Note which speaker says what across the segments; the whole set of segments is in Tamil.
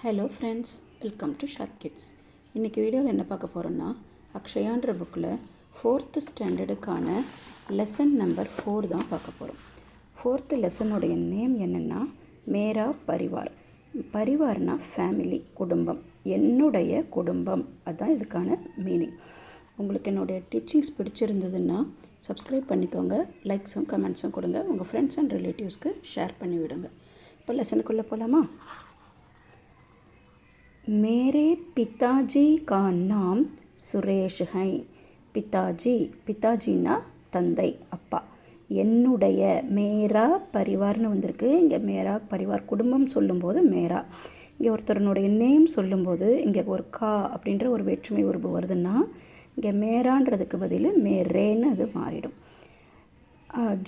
Speaker 1: Hello friends, welcome to sharp kids. இன்றைக்கி வீடியோவில் என்ன பார்க்க போகிறோன்னா, அக்ஷயான்ற புக்கில் 4th ஸ்டாண்டர்டுக்கான லெசன் நம்பர் 4 தான் பார்க்க போகிறோம். 4th லெசனுடைய நேம் என்னென்னா மேரா பரிவார். பரிவார்னா ஃபேமிலி, குடும்பம், என்னுடைய குடும்பம், அதுதான் இதுக்கான மீனிங். உங்களுக்கு என்னுடைய டீச்சிங்ஸ் பிடிச்சிருந்ததுன்னா சப்ஸ்கிரைப் பண்ணிக்கோங்க, லைக்ஸும் கமெண்ட்ஸும் கொடுங்க, உங்கள் ஃப்ரெண்ட்ஸ் அண்ட் ரிலேட்டிவ்ஸ்க்கு ஷேர் பண்ணி விடுங்க. இப்போ லெசனுக்குள்ளே போகலாமா? मेरे पिताजी का नाम सुरेश है. பிதாஜின்னா தந்தை, அப்பா. என்னுடைய மேரா பரிவார்னு வந்திருக்கு. இங்கே மேரா பரிவார் குடும்பம் சொல்லும்போது மேரா. இங்கே ஒருத்தருனுடைய நேம் சொல்லும்போது இங்கே ஒரு கா அப்படின்ற ஒரு வேற்றுமை உருவு வருதுன்னா இங்கே மேரான்றதுக்கு பதில் மேரேன்னு அது மாறிடும்.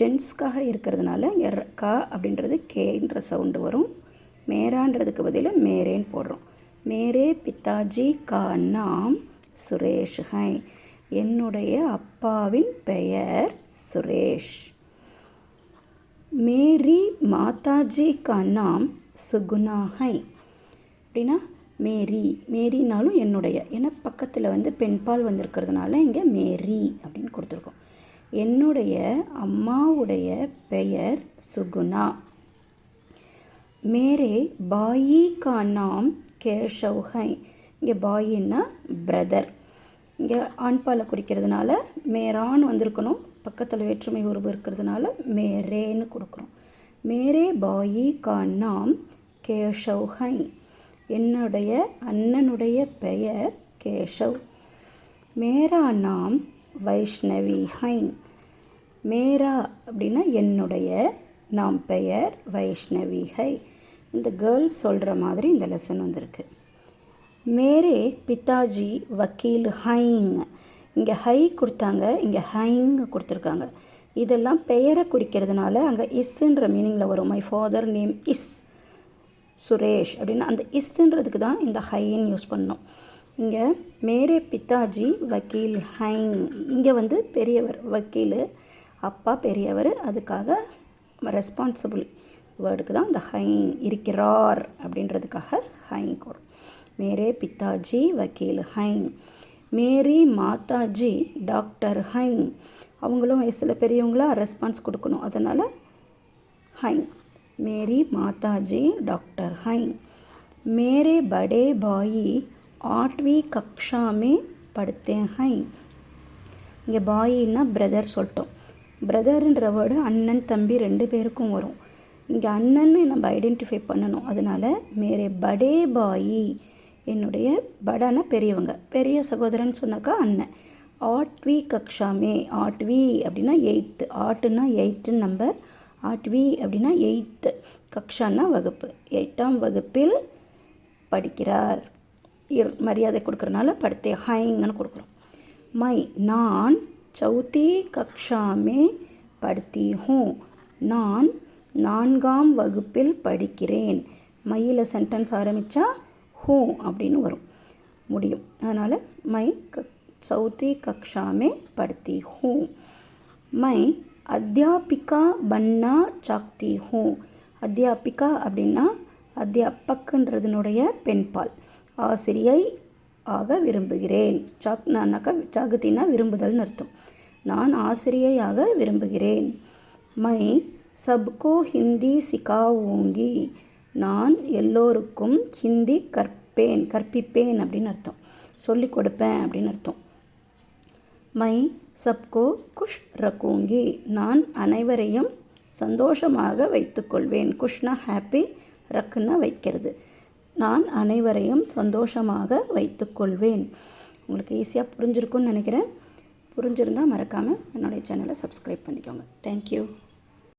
Speaker 1: ஜென்ஸ்க்காக இருக்கிறதுனால இங்கே கா அப்படின்றது கேன்ற சவுண்டு வரும். மேரான்றதுக்கு பதில் மேரேன்னு போடுறோம். மேரே பிதாஜி கா நாம் சுரேஷ் ஹை. என்னுடைய அப்பாவின் பெயர் சுரேஷ். மேரி மாதாஜி கா நாம் சுகுணா ஹை. அப்படின்னா மேரினாலும் என்னுடைய, ஏன்னா பக்கத்தில் பெண்பால் வந்திருக்கிறதுனால இங்கே மேரி அப்படின்னு கொடுத்துருக்கோம். என்னுடைய அம்மாவுடைய பெயர் சுகுணா. மேரே பாயி கா நாம் கேஷவ் ஹை. இங்கே பாயின்னா பிரதர். இங்கே ஆண்பாலை குறிக்கிறதுனால மேரான்னு வந்திருக்கணும், பக்கத்தில் வேற்றுமை உருவு இருக்கிறதுனால மேரேன்னு கொடுக்குறோம். மேரே பாயி கா நாம் கேஷவ் ஹை. என்னுடைய அண்ணனுடைய பெயர் கேஷவ். மேரா நாம் வைஷ்ணவி ஹை. மேரா அப்படின்னா என்னுடைய, நாம் பெயர் வைஷ்ணவி ஹை. இந்த கேர்ள்ஸ் சொல்கிற மாதிரி இந்த லெசன் வந்திருக்கு. மேரே பிதாஜி வக்கீல் ஹைங். இங்கே ஹை கொடுத்தாங்க, இங்கே ஹைங் கொடுத்துருக்காங்க. இதெல்லாம் பெயரை குறிக்கிறதுனால அங்கே இஸ்ன்ற மீனிங்கில் வரும். My father name is Suresh அப்படின்னா அந்த இஸ்ன்றதுக்கு தான் இந்த ஹைன்னு யூஸ் பண்ணோம். இங்கே மேரே பிதாஜி வக்கீல் ஹைங். இங்கே பெரியவர், வக்கீல், அப்பா பெரியவர், அதுக்காக ரெஸ்பான்சிபிள் வேர்டுக்கு தான் இந்த ஹைங், இருக்கிறார் அப்படின்றதுக்காக ஹைங் வரும். மேரே பிதாஜி வக்கீல் ஹைங். மேரி மாதாஜி டாக்டர் ஹைங். அவங்களும் வயசில் பெரியவங்களா ரெஸ்பான்ஸ் கொடுக்கணும், அதனால் ஹைங். மேரி மாதாஜி டாக்டர் ஹைங். மேரே படே பாயி 8वीं कक्षा में पढ़ते हैं. இங்கே பாயின்னா பிரதர் சொல்லிட்டோம். பிரதர்ன்ற வேர்டு அண்ணன் தம்பி 2 பேருக்கும் வரும். இங்கே அண்ணன்னு நம்ம ஐடென்டிஃபை பண்ணணும், அதனால் மேரே படே பாயி, என்னுடைய படானா பெரியவங்க, பெரிய சகோதரன் சொன்னாக்கா அண்ணன். 8वीं कक्षा में, 8वीं அப்படின்னா 8th, 8ன்னா 8 நம்பர், 8वीं அப்படின்னா 8th, கக்ஷான்னா வகுப்பு, 8ஆம் வகுப்பில் படிக்கிறார். மரியாதை கொடுக்குறனால படுத்தே ஹைங்கன்னு கொடுக்குறோம். மை நான் 4वीं कक्षा में पढ़ती हूँ. நான் 4ஆம் வகுப்பில் படிக்கிறேன். மையில் சென்டென்ஸ் ஆரம்பித்தா ஹூ அப்படின்னு வரும், முடியும். அதனால் மை 4वीं कक्षा में पढ़ती हूँ. My அத்தியாபிகா Panna சாக்தி who. அத்தியாபிகா அப்படின்னா அத்தியாபக்ன்றதுனுடைய பெண்பால், ஆசிரியை ஆக விரும்புகிறேன். சாக்னானாக்கா ஜாகத்தின்னா விரும்புதல்னு அர்த்தம். நான் ஆசிரியையாக விரும்புகிறேன். மை சப்கோ ஹிந்தி சிகாவூங்கி. நான் எல்லோருக்கும் ஹிந்தி கற்பிப்பேன் அப்படின்னு அர்த்தம், சொல்லிக் கொடுப்பேன் அப்படின்னு அர்த்தம். மை சப்கோ குஷ் ரக்கூங்கி. நான் அனைவரையும் சந்தோஷமாக வைத்துக்கொள்வேன். குஷ்னா ஹாப்பி, ரக்குன்னா வைக்கிறது. நான் அனைவரையும் சந்தோஷமாக வைத்துக்கொள்வேன். உங்களுக்கு ஈஸியாக புரிஞ்சிருக்குன்னு நினைக்கிறேன். புரிஞ்சிருந்தால் மறக்காமல் என்னுடைய சேனலை சப்ஸ்கிரைப் பண்ணிக்கோங்க. தேங்க்யூ.